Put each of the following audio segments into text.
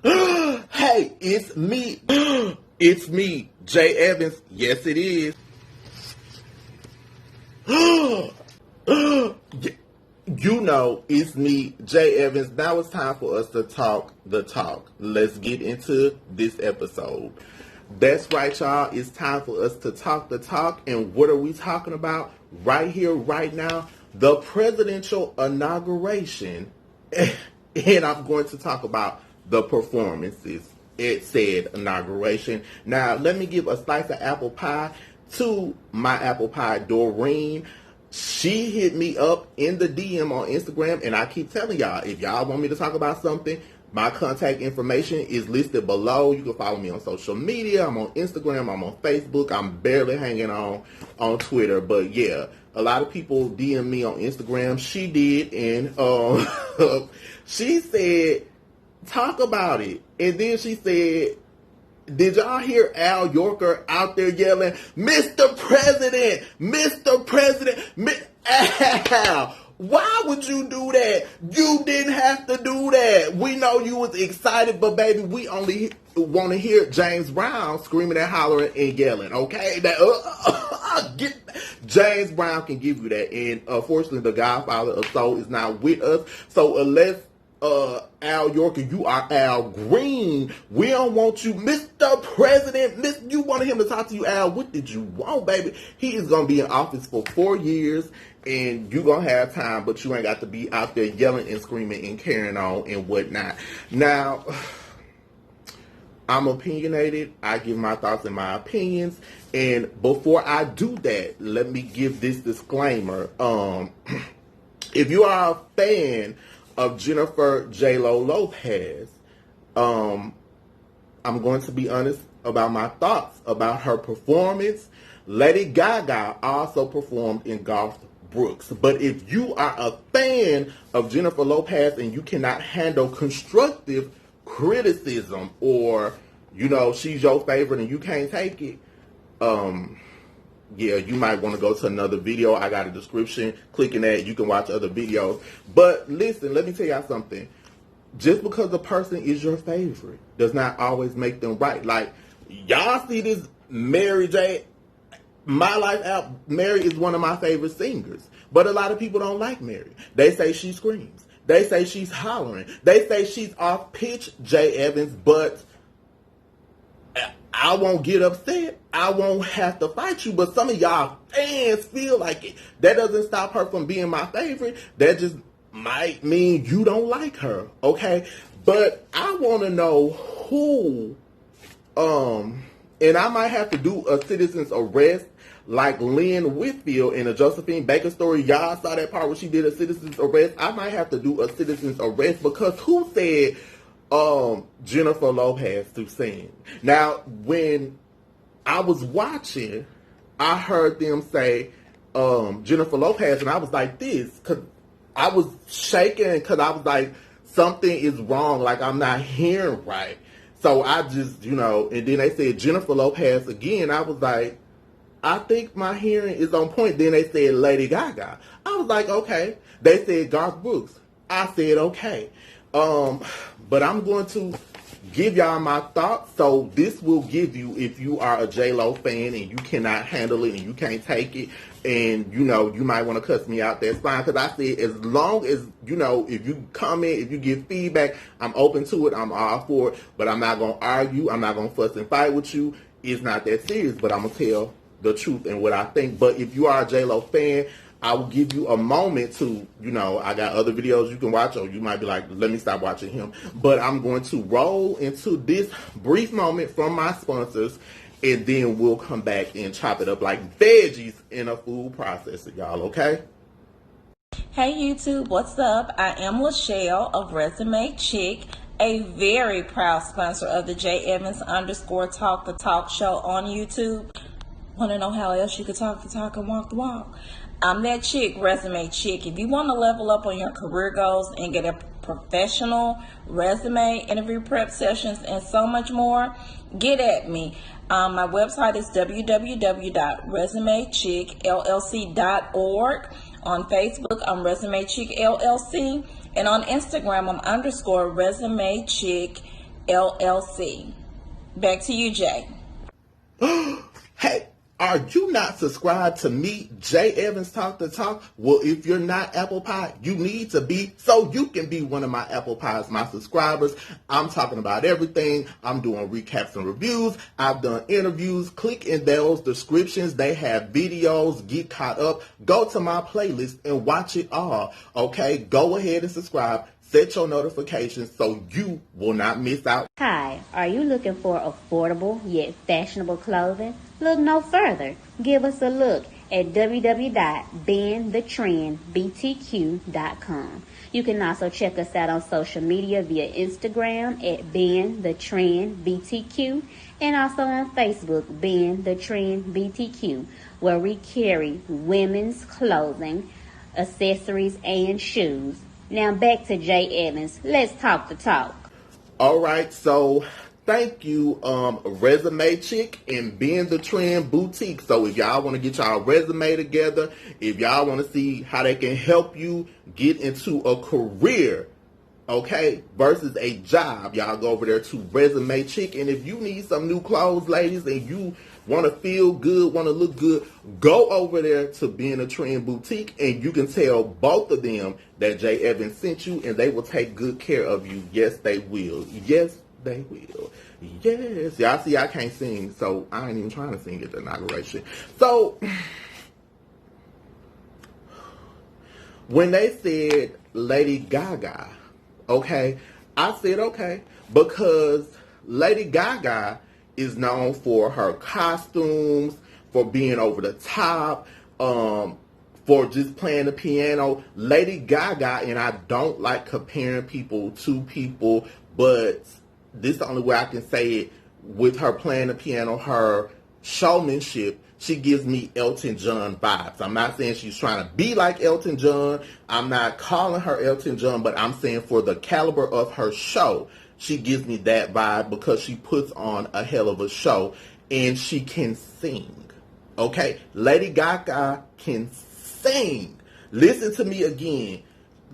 Hey, it's me. It's me, J.Evans. Yes, it is. You know, it's me, J.Evans. Now it's time for us to talk the talk. Let's get into this episode. That's right, y'all. It's time for us to talk the talk. And what are we talking about? Right here, right now, the presidential inauguration. And I'm going to talk about the performances. It said inauguration. Now, let me give a slice of apple pie to my apple pie, Doreen. She hit me up in the DM on Instagram, and I keep telling y'all, if y'all want me to talk about something, my contact information is listed below. You can follow me on social media. I'm on Instagram. I'm on Facebook. I'm barely hanging on Twitter. But yeah, a lot of people DM me on Instagram. She did, and she said, talk about it. And then she said, did y'all hear Al Yorker out there yelling, Mr. President, Mr. President, Al? Why would you do that? You didn't have to do that. We know you was excited, but baby, we only want to hear James Brown screaming and hollering and yelling, okay? That James Brown can give you that. And unfortunately, the Godfather of Soul is not with us. So unless Al Yorker, you are Al Green, we don't want you, Mr. President. You wanted him to talk to you, Al. What did you want, baby? He is going to be in office for 4 years, and you're going to have time, but you ain't got to be out there yelling and screaming and carrying on and whatnot. Now, I'm opinionated. I give my thoughts and my opinions. And before I do that, let me give this disclaimer. If you are a fan of Jennifer Lopez, I'm going to be honest about my thoughts about her performance. Lady Gaga also performed in Garth Brooks. But if you are a fan of Jennifer Lopez and you cannot handle constructive criticism, or, you know, she's your favorite and you can't take it, yeah, you might want to go to another video. I got a description. Clicking that, you can watch other videos. But listen, let me tell y'all something. Just because a person is your favorite does not always make them right. Like, y'all see this Mary J. My Life out. Mary is one of my favorite singers. But a lot of people don't like Mary. They say she screams. They say she's hollering. They say she's off pitch, J.Evans, but I won't get upset. I won't have to fight you. But some of y'all fans feel like it. That doesn't stop her from being my favorite. That just might mean you don't like her. Okay? But I want to know who, and I might have to do a citizen's arrest like Lynn Whitfield in a Josephine Baker story. Y'all saw that part where she did a citizen's arrest. I might have to do a citizen's arrest because who said Jennifer Lopez to sing? Now, when I was watching, I heard them say Jennifer Lopez, and I was like this, because I was shaking, because I was like, something is wrong, like I'm not hearing right. So I just, you know, and then they said Jennifer Lopez again. I was like, I think my hearing is on point. Then they said Lady Gaga. I was like, okay. They said Garth Brooks. I said, okay. But I'm going to give y'all my thoughts. So this will give you, if you are a J-Lo fan and you cannot handle it and you can't take it, and, you know, you might want to cuss me out, that's fine. Because I said, as long as, you know, if you comment, if you give feedback, I'm open to it. I'm all for it. But I'm not going to argue. I'm not going to fuss and fight with you. It's not that serious. But I'm going to tell the truth and what I think. But if you are a J-Lo fan, I will give you a moment to, you know, I got other videos you can watch, or you might be like, let me stop watching him. But I'm going to roll into this brief moment from my sponsors, and then we'll come back and chop it up like veggies in a food processor, y'all, okay? Hey YouTube, what's up? I am Lachelle of Resume Chick, a very proud sponsor of the J.Evans _ Talk the Talk show on YouTube. Want to know how else you could talk the talk and walk the walk? I'm that chick, Resume Chick. If you want to level up on your career goals and get a professional resume, interview prep sessions, and so much more, get at me. My website is www.resumechickllc.org. On Facebook, I'm Resume Chick LLC. And on Instagram, I'm _Resume Chick LLC. Back to you, Jay. Hey, are you not subscribed to me, J.Evans Talk the Talk? Well, if you're not Apple Pie, you need to be, so you can be one of my Apple Pies, my subscribers. I'm talking about everything. I'm doing recaps and reviews. I've done interviews. Click in those descriptions. They have videos. Get caught up. Go to my playlist and watch it all. Okay? Go ahead and subscribe. Set your notifications so you will not miss out. Hi, are you looking for affordable yet fashionable clothing? Look no further. Give us a look at www.bendthetrendbtq.com. You can also check us out on social media via Instagram at BendTheTrendBTQ and also on Facebook, BendTheTrendBTQ, where we carry women's clothing, accessories, and shoes. Now back to J. Evans. Let's talk the talk. All right, so thank you, Resume Chick and Bend the Trend Boutique. So if y'all want to get y'all resume together, if y'all want to see how they can help you get into a career, okay, versus a job, y'all go over there to Resume Chick. And if you need some new clothes, ladies, and you want to feel good, want to look good, go over there to Being a Trend Boutique, and you can tell both of them that J. Evans sent you, and they will take good care of you. Yes, they will. Yes, they will. Yes. Y'all see, I can't sing, so I ain't even trying to sing at the inauguration. So, when they said Lady Gaga, okay, I said okay, because Lady Gaga is known for her costumes, for being over the top, for just playing the piano. Lady Gaga, and I don't like comparing people to people, but this is the only way I can say it, with her playing the piano, her showmanship, she gives me Elton John vibes. I'm not saying she's trying to be like Elton John. I'm not calling her Elton John, but I'm saying for the caliber of her show, she gives me that vibe because she puts on a hell of a show and she can sing. Okay? Lady Gaga can sing. Listen to me again.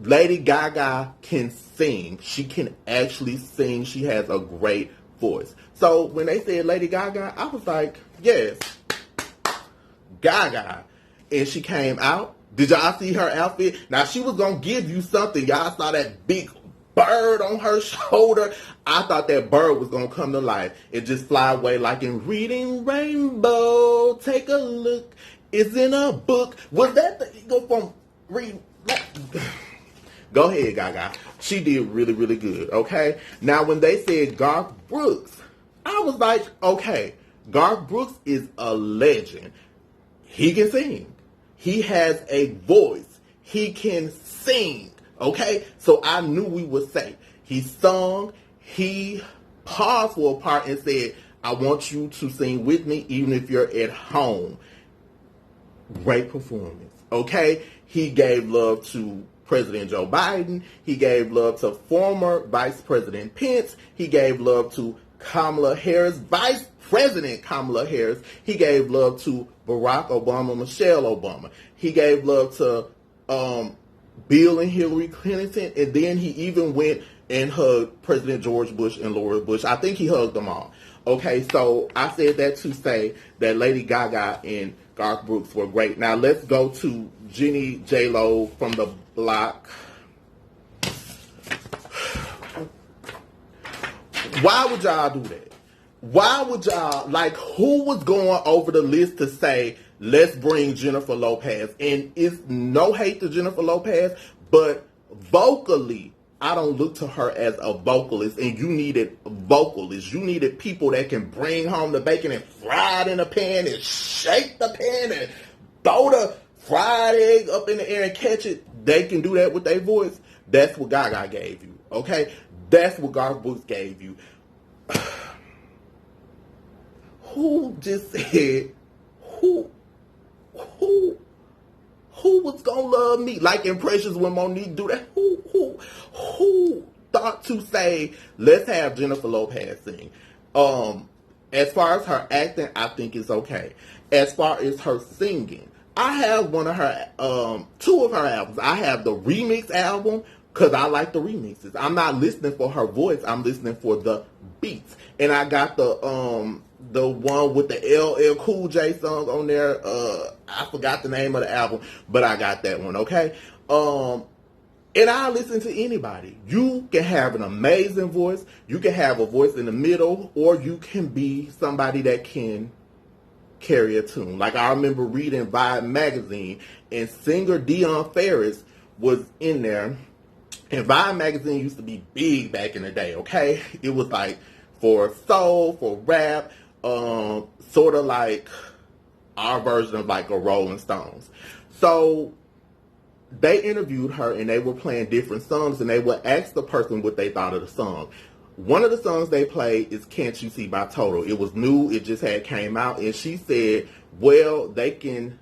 Lady Gaga can sing. She can actually sing. She has a great voice. So when they said Lady Gaga, I was like, yes, Gaga. And she came out. Did y'all see her outfit? Now, she was going to give you something. Y'all saw that big bird on her shoulder. I thought that bird was going to come to life and just fly away like in Reading Rainbow. Take a look. It's in a book. Was that the eagle from Reading? Go ahead, Gaga. She did really, really good, okay? Now, when they said Garth Brooks, I was like, okay, Garth Brooks is a legend. He can sing. He has a voice. He can sing. Okay? So I knew we would say. He sung. He paused for a part and said, I want you to sing with me even if you're at home. Great performance. Okay? He gave love to President Joe Biden. He gave love to former Vice President Pence. He gave love to Kamala Harris, Vice President Kamala Harris. He gave love to Barack Obama, Michelle Obama. He gave love to Bill and Hillary Clinton, and then he even went and hugged President George Bush and Laura Bush. I think he hugged them all. Okay, so I said that to say that Lady Gaga and Garth Brooks were great. Now let's go to Jenny J-Lo from the block. Why would y'all do that? Why would y'all, like, who was going over the list to say, let's bring Jennifer Lopez? And it's no hate to Jennifer Lopez, but vocally, I don't look to her as a vocalist, and you needed vocalists. You needed people that can bring home the bacon and fry it in a pan and shake the pan and throw the fried egg up in the air and catch it. They can do that with their voice. That's what Gaga gave you, okay? That's what Garth Brooks gave you. Who just said, who was gonna love me? Like Impressions when Monique do that. Who thought to say, let's have Jennifer Lopez sing? As far as her acting, I think it's okay. As far as her singing, I have one of her, two of her albums. I have the remix album, because I like the remixes. I'm not listening for her voice. I'm listening for the beats. And I got the one with the LL Cool J song on there. I forgot the name of the album, but I got that one, okay? And I listen to anybody. You can have an amazing voice. You can have a voice in the middle, or you can be somebody that can carry a tune. Like I remember reading Vibe magazine, and singer Dion Ferris was in there. And Vibe magazine used to be big back in the day, okay? It was like for soul, for rap, sort of like our version of like a Rolling Stones. So they interviewed her, and they were playing different songs, and they would ask the person what they thought of the song. One of the songs they played is Can't You See by Total. It was new. It just had came out. And she said, well, they can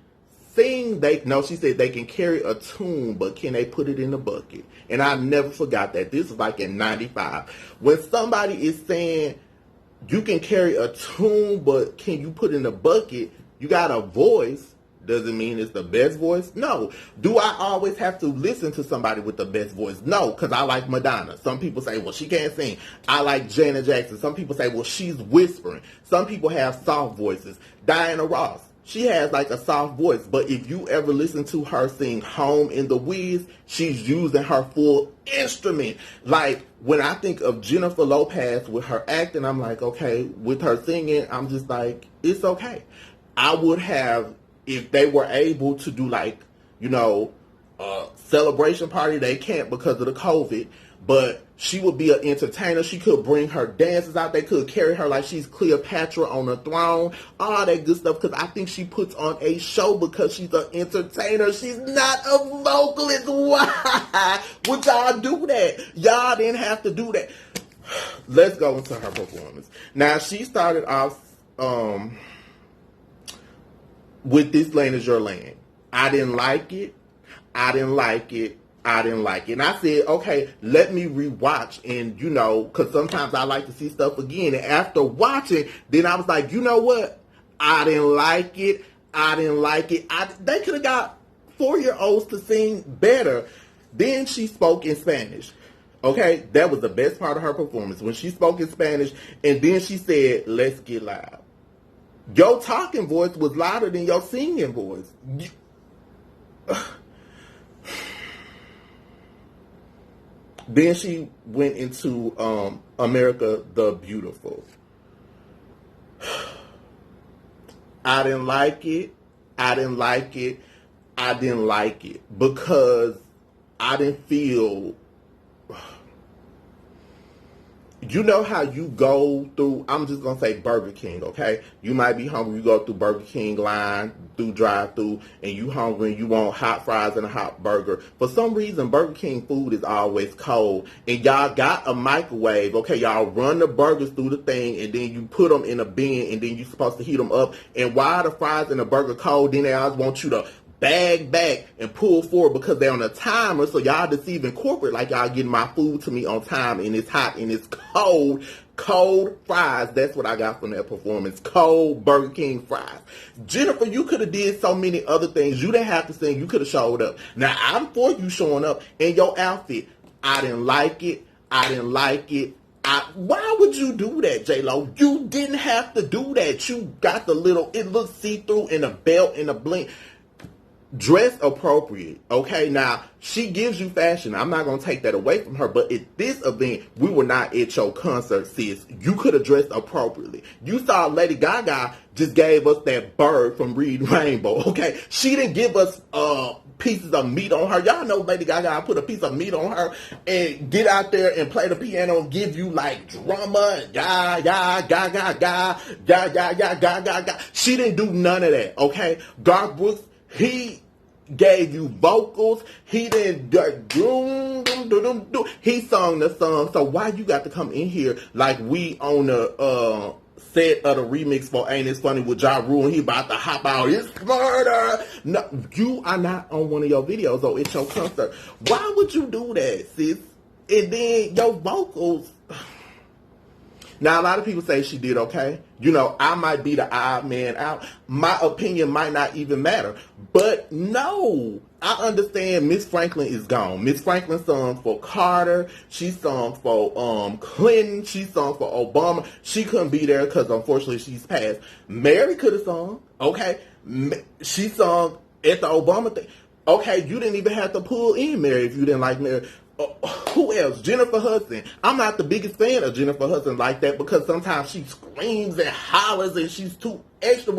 sing. She said they can carry a tune, but can they put it in the bucket? And I never forgot that. This is like in 95. When somebody is saying you can carry a tune, but can you put it in the bucket? You got a voice. Doesn't mean it's the best voice. No. Do I always have to listen to somebody with the best voice? No, because I like Madonna. Some people say, well, she can't sing. I like Janet Jackson. Some people say, well, she's whispering. Some people have soft voices. Diana Ross, she has like a soft voice. But if you ever listen to her sing Home in the Wiz, she's using her full instrument. Like when I think of Jennifer Lopez with her acting, I'm like, okay. With her singing, I'm just like, it's okay. I would have, if they were able to do like, a celebration party, they can't because of the COVID, but she would be an entertainer. She could bring her dancers out. They could carry her like she's Cleopatra on a throne. All that good stuff, because I think she puts on a show because she's an entertainer. She's not a vocalist. Why would y'all do that? Y'all didn't have to do that. Let's go into her performance. Now, she started off with This Land Is Your Land. I didn't like it. I didn't like it. I didn't like it. And I said, okay, let me rewatch. And, because sometimes I like to see stuff again. And after watching, then I was like, you know what? I didn't like it. I didn't like it. They could have got 4-year-olds to sing better. Then she spoke in Spanish. Okay? That was the best part of her performance. When she spoke in Spanish, and then she said, let's get loud. Your talking voice was louder than your singing voice. Then she went into America the Beautiful. I didn't like it. I didn't like it. I didn't like it because I didn't feel... You know how you go through, I'm just going to say Burger King, okay? You might be hungry, you go through Burger King line, through drive-through, and you hungry and you want hot fries and a hot burger. For some reason, Burger King food is always cold, and y'all got a microwave, okay? Y'all run the burgers through the thing, and then you put them in a bin, and then you're supposed to heat them up, and while the fries and the burger cold, then they always want you to bag back and pull forward because they're on a timer, so y'all deceiving corporate like y'all getting my food to me on time, and it's hot and it's cold fries. That's what I got from that performance. Cold Burger King fries. Jennifer, you could have did so many other things. You didn't have to sing. You could have showed up. Now, I'm for you showing up in your outfit. I didn't like it. I didn't like it. Why would you do that, J-Lo? You didn't have to do that. You got the little, it looks see-through, and a belt and a bling. Dress appropriate, okay? Now, she gives you fashion. I'm not going to take that away from her, but at this event, we were not at your concert, sis. You could have dressed appropriately. You saw Lady Gaga just gave us that bird from Read Rainbow, okay? She didn't give us pieces of meat on her. Y'all know Lady Gaga put a piece of meat on her and get out there and play the piano and give you like drama and ga, ga, ga, ga, ga, ga, ga, ga, ga, ga, ga. She didn't do none of that, okay? Garth Brooks, he gave you vocals. He didn't he sung the song. So why you got to come in here like we on the set of the remix for Ain't It Funny with Ja Rule and he about to hop out? It's murder. No, you are not on one of your videos or it's your concert. Why would you do that, sis? And then your vocals, Now, a lot of people say she did okay. I might be the odd man out. My opinion might not even matter. But no, I understand Miss Franklin is gone. Miss Franklin sung for Carter. She sung for Clinton. She sung for Obama. She couldn't be there because unfortunately she's passed. Mary could have sung. Okay. She sung at the Obama thing. Okay, you didn't even have to pull in Mary if you didn't like Mary. Who else? Jennifer Hudson. I'm not the biggest fan of Jennifer Hudson like that because sometimes she screams and hollers and she's too extra.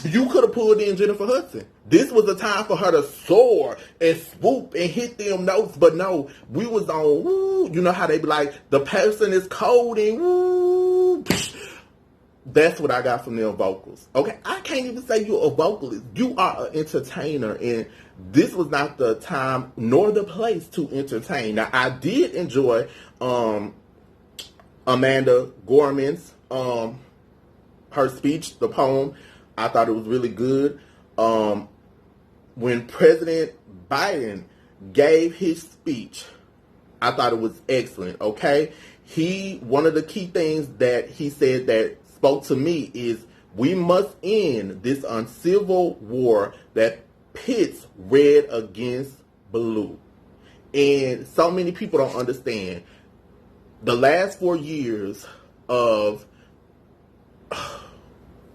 You could have pulled in Jennifer Hudson. This was a time for her to soar and swoop and hit them notes. But no, we was on, woo, you know how they be like, the person is coding, woo. That's what I got from their vocals. Okay, I can't even say you're a vocalist. You are an entertainer, and this was not the time nor the place to entertain. Now, I did enjoy Amanda Gorman's her speech, the poem. I thought it was really good. When President Biden gave his speech, I thought it was excellent. Okay, one of the key things that he said that spoke to me is we must end this uncivil war that pits red against blue. And so many people don't understand the last 4 years of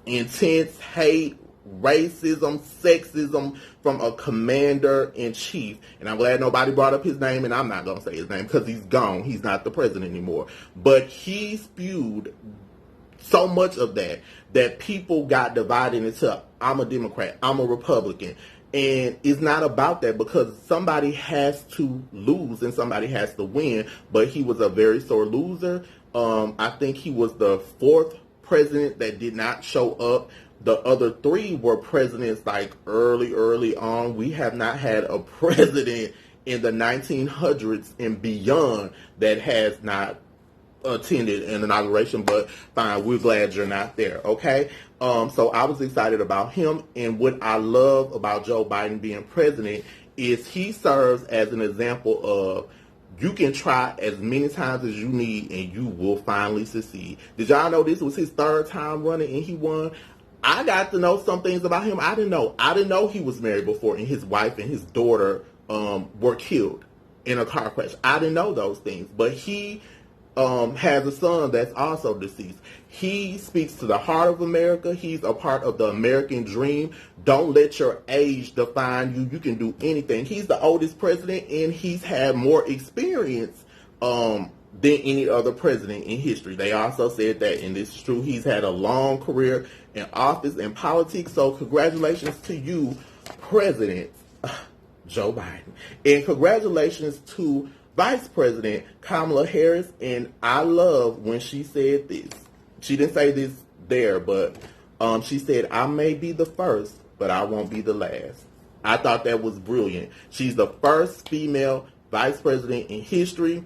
intense hate, racism, sexism from a commander-in-chief. And I'm glad nobody brought up his name, and I'm not going to say his name because he's gone. He's not the president anymore. But he spewed so much of that people got divided into, I'm a Democrat, I'm a Republican. And it's not about that because somebody has to lose and somebody has to win. But he was a very sore loser. I think he was the 4th president that did not show up. The other 3 were presidents like early on. We have not had a president in the 1900s and beyond that has not attended an inauguration, but fine, we're glad you're not there, okay? So I was excited about him, and what I love about Joe Biden being president is he serves as an example of you can try as many times as you need and you will finally succeed. Did y'all know this was his 3rd time running and he won? I got to know some things about him I didn't know. I didn't know he was married before and his wife and his daughter were killed in a car crash. I didn't know those things, but he has a son that's also deceased. He speaks to the heart of America. He's a part of the American dream. Don't let your age define you. You can do anything. He's the oldest president, and he's had more experience than any other president in history. They also said that, and this is true, he's had a long career in office and politics. So congratulations to you, President Joe Biden. And congratulations to Vice President Kamala Harris, and I love when she said this. She didn't say this there, but she said, I may be the first, but I won't be the last. I thought that was brilliant. She's the first female vice president in history.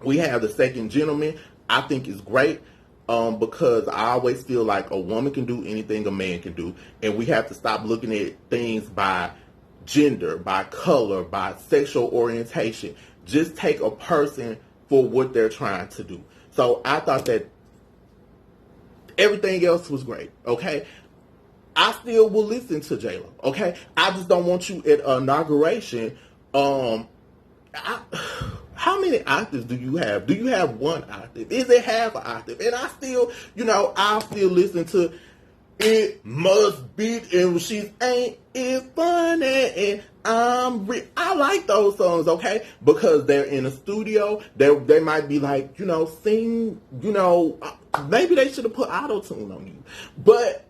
We have the 2nd gentleman. I think it's great because I always feel like a woman can do anything a man can do, and we have to stop looking at things by gender, by color, by sexual orientation. Just take a person for what they're trying to do. So I thought that everything else was great, okay? I still will listen to J-Lo, okay? I just don't want you at inauguration. How many octaves do you have? Do you have 1 octave? Is it half an octave? And I still, I still listen to It Must Be, and she's Ain't It Funny, and I like those songs, okay? Because they're in a studio. They might be like, sing, maybe they should have put auto-tune on you. But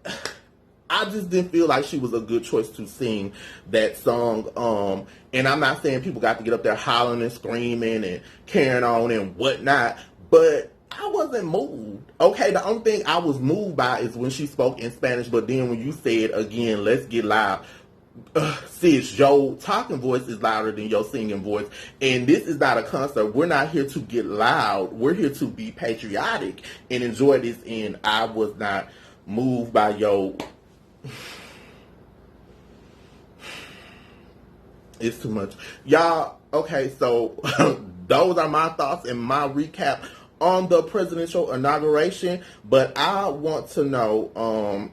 I just didn't feel like she was a good choice to sing that song. And I'm not saying people got to get up there hollering and screaming and carrying on and whatnot, but I wasn't moved. Okay, the only thing I was moved by is when she spoke in Spanish, but then when you said, again, let's get loud. Sis, your talking voice is louder than your singing voice, and this is not a concert. We're not here to get loud. We're here to be patriotic and enjoy this, and I was not moved by your... It's too much. Y'all, okay, so those are my thoughts and my recap on the presidential inauguration, but I want to know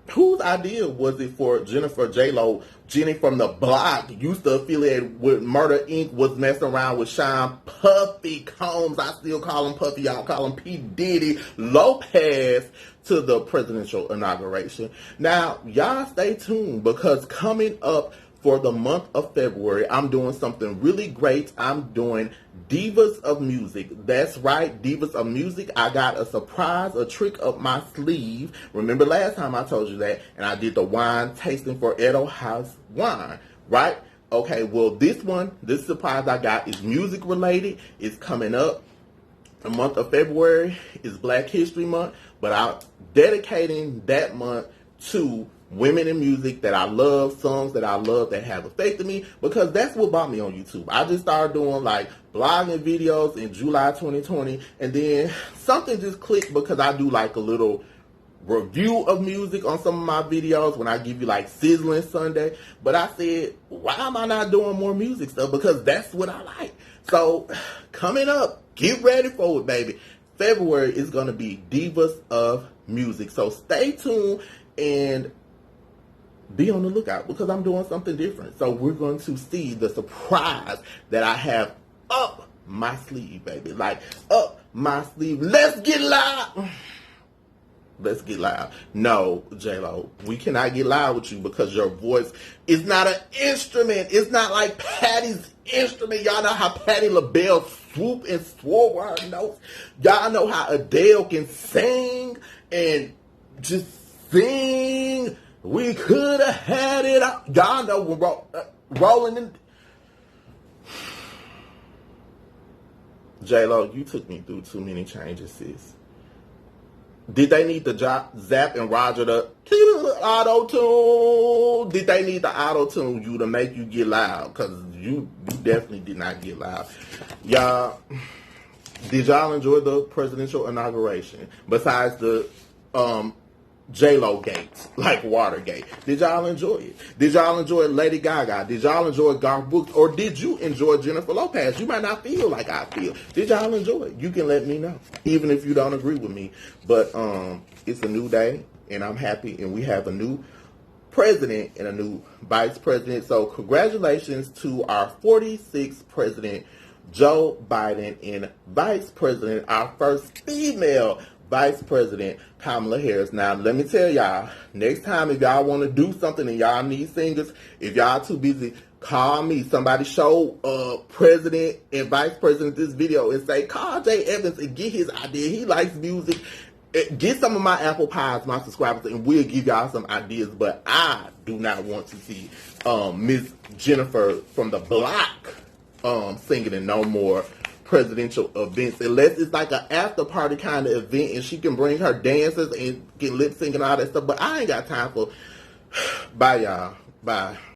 whose idea was it for Jennifer J-Lo? Jenny from the block, used to affiliate with Murder Inc., was messing around with Sean Puffy Combs. I still call him Puffy. Y'all call him P. Diddy Lopez to the presidential inauguration. Now, y'all stay tuned because coming up for the month of February, I'm doing something really great. I'm doing Divas of Music. That's right, Divas of Music. I got a surprise, a trick up my sleeve. Remember last time I told you that, and I did the wine tasting for Edo House Wine, right? Okay, well, this surprise I got is music related. It's coming up. The month of February is Black History Month, but I'm dedicating that month to women in music that I love, songs that I love that have affected me, because that's what brought me on YouTube. I just started doing like blogging videos in July 2020, and then something just clicked because I do like a little review of music on some of my videos when I give you like Sizzling Sunday. But I said, why am I not doing more music stuff? Because that's what I like. So coming up, get ready for it, baby. February is going to be Divas of Music. So stay tuned and be on the lookout because I'm doing something different. So we're going to see the surprise that I have up my sleeve, baby. Like, up my sleeve. Let's get loud. Let's get loud. No, J-Lo, we cannot get loud with you because your voice is not an instrument. It's not like Patty's instrument. Y'all know how Patti LaBelle swoop and swore her notes. Y'all know how Adele can sing and just sing. We could have had it out. Y'all know when rolling in. J-Lo, you took me through too many changes, sis. Did they need the Zap and Roger the auto-tune? Did they need the auto-tune you to make you get loud? Because you definitely did not get loud. Y'all, did y'all enjoy the presidential inauguration? Besides the J-Lo gates, like Watergate. Did y'all enjoy it? Did y'all enjoy Lady Gaga? Did y'all enjoy Garth Brooks? Or did you enjoy Jennifer Lopez? You might not feel like I feel. Did y'all enjoy it? You can let me know, even if you don't agree with me. But it's a new day, and I'm happy, and we have a new president and a new vice president. So congratulations to our 46th president, Joe Biden, and vice president, our first female Vice President Kamala Harris. Now, let me tell y'all, next time if y'all want to do something and y'all need singers, if y'all too busy, call me. Somebody show President and Vice President this video and say, call J.Evans and get his idea. He likes music. Get some of my apple pies, my subscribers, and we'll give y'all some ideas. But I do not want to see Miss Jennifer from the block singing in no more presidential events, unless it's like an after party kind of event and she can bring her dancers and get lip sync and all that stuff. But I ain't got time for. Bye, y'all. Bye.